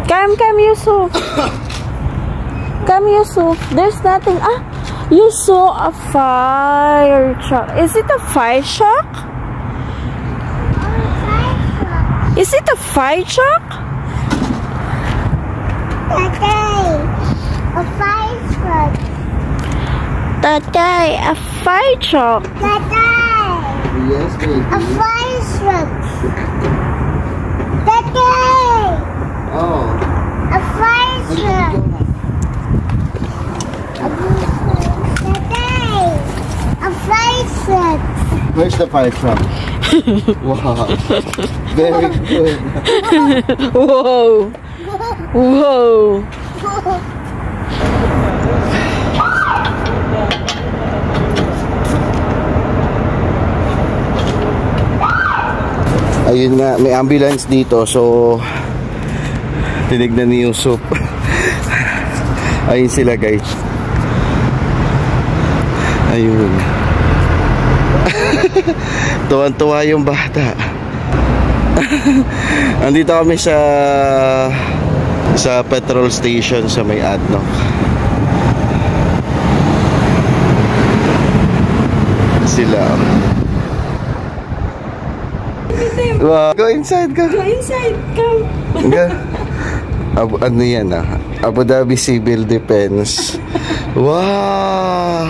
Come, Yusuf. Come, Yusuf. There's nothing. Ah, you saw a fire truck. Is it a fire truck? Is it a fire truck? Tatay, a fire truck. Tatay, a fire truck. Tatay, Yes, baby. a fire truck. Tatay, Oh. a fire truck. Tatay, a fire truck. Where's the fire truck? Wow. Very good. Whoa. Whoa. Ayun nga, may ambulance dito. So, tinignan ni Yusuf. Ayun sila, guys. Ayun. Tuwan-tuwa yung bata. Andito kami sa petrol station sa may Adnoc. Sila. Wow. Go inside, go. Go inside, come. Ano yan Abu Dhabi Civil Defense. Wow.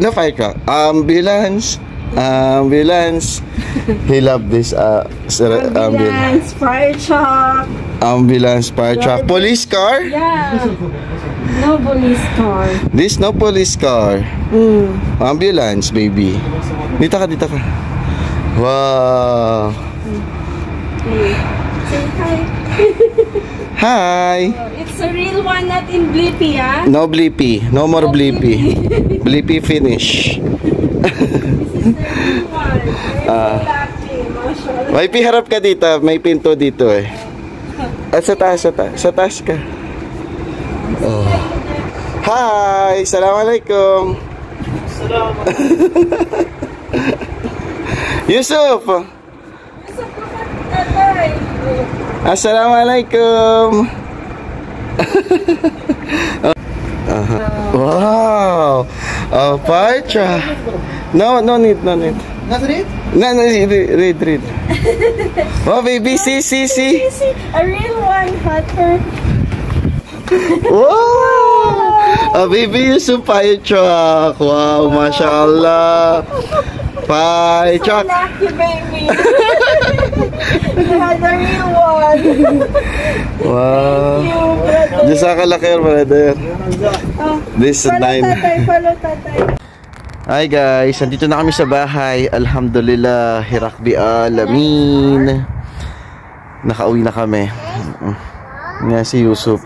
No fire truck. Ambulance. He loved this Ambulance, fire truck. Ambulance, fire truck. Police car? Yeah. No police car. This no police car. Ambulance, baby. Dito ka. Wow. Say hi. Hi. It's a real one, not in Blippi, ah? No Blippi. No more Blippi. Blippi finish. This is the real one. Very lucky, mashallah. May piharap ka dito. May pinto dito eh. At sa taas ka. Oh. Hi. Assalamualaikum. Yusuf. Assalamualaikum. Wow. Oh, fire truck. No need. Not it? No, read. Oh, baby, see. A real one, hotter. Wow. Oh, baby, Yusuf, fire truck. Wow, mashallah. Fire truck. So lucky, baby. You had a real one. Wow. Jazakallah khair, brother. This is 9. Follow tatay. Hi guys, nandito na kami sa bahay. Alhamdulillah, Rabbil Alamin. Nakauwi na kami. Nga si Yusuf.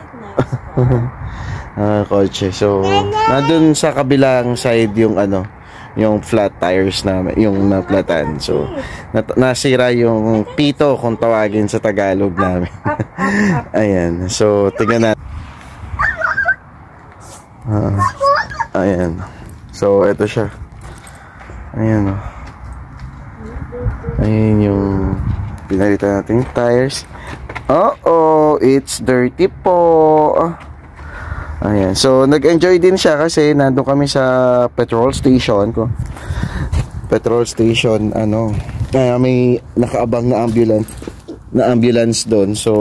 Kotse. So, nandun sa kabilang side yung yung flat tires namin, yung naplatan. So, nasira yung pito kung tawagin sa Tagalog namin. Ayan. So, tingnan natin. Ayan. So, eto siya. Ayan o. Ayan yung pinalitan natin tires. It's dirty po. Ayan. So, nag-enjoy din siya kasi nandun kami sa petrol station ko. Petrol station, may nakaabang na ambulance doon. So,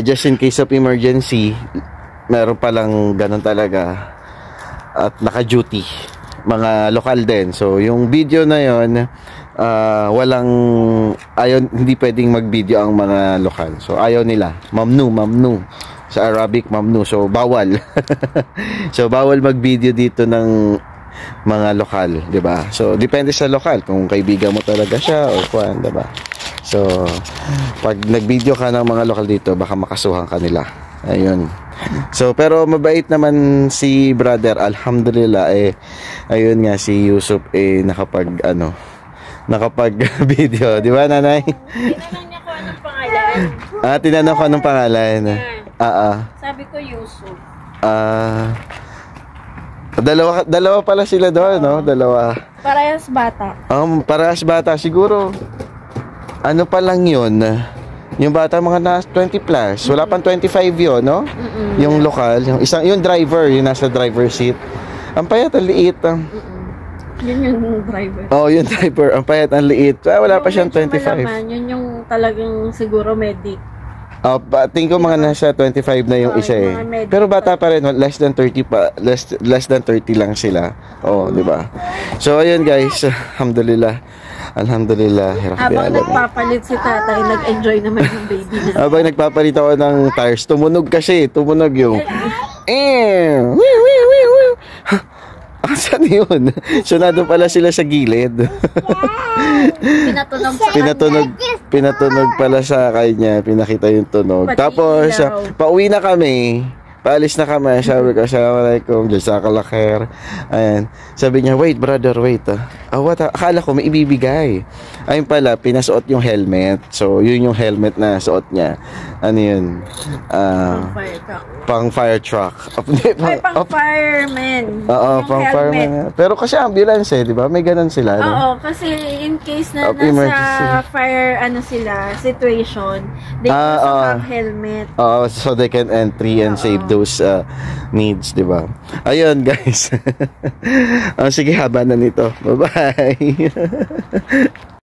just in case of emergency, meron palang ganun talaga. At naka-duty. Mga lokal din. So, yung video na yon hindi pwedeng mag-video ang mga lokal. So, ayaw nila. Mamnu. Sa Arabic, mamnu. So, bawal. So, bawal mag-video dito ng mga lokal, 'di ba? So, depende sa lokal kung kaibigan mo talaga siya o kuan, 'di ba? So, pag nag-video ka ng mga lokal dito, baka makasuhan ka nila. Ayun. So, pero mabait naman si brother, alhamdulillah. Ayun nga, si Yusuf nakapag video, di ba, nanay? Tinanong niya ko anong pangalan. Tinanong ko anong pangalan. Sabi ko Yusuf. Dalawa pala sila doon, no? Dalawa. Parehas bata. Parehas bata siguro. ano pa lang yun, yung bata mga na 20 plus, wala pang 25 yun, no? Yung lokal, yung driver, yung nasa driver seat. Ang payat, ang liit. Yun yung driver. Oh, yung driver, ang payat, ang liit. Wala pa siyang 25. Malaman, yun yung talagang siguro medic. Tingin ko mga nasa 25 na yung isa eh. Pero bata pa rin, less than 30 pa, less than 30 lang sila. Oh, di ba? So ayun guys, alhamdulillah. Alhamdulillah. Habang nagpapalit si tatay, nag-enjoy naman yung baby na. Habang nagpapalit ako ng tires, tumunog yung asan yun? So nandun pala sila sa gilid. Pinatunog pala sa kanya. Pinakita yung tunog. Pati Tapos ilaw. pauwi na kami. Paalis na kami. Sabi ko, assalamualaikum. Jazakallah. Ayan. Sabi niya, wait brother, wait. Akala ko may ibibigay. Ayun pala, pinasuot yung helmet. So yun yung helmet na suot niya. Ano yun? Pang fire truck. Pang fireman. Oo, Yung pang helmet. fireman. Pero kasi ambulance eh, di ba? May ganun sila. No? Oo, kasi in case na Of nasa emergency. fire, situation, they also have helmet. So they can entry and save those needs, di ba? Ayun, guys. Sige, haba na nito. Bye-bye.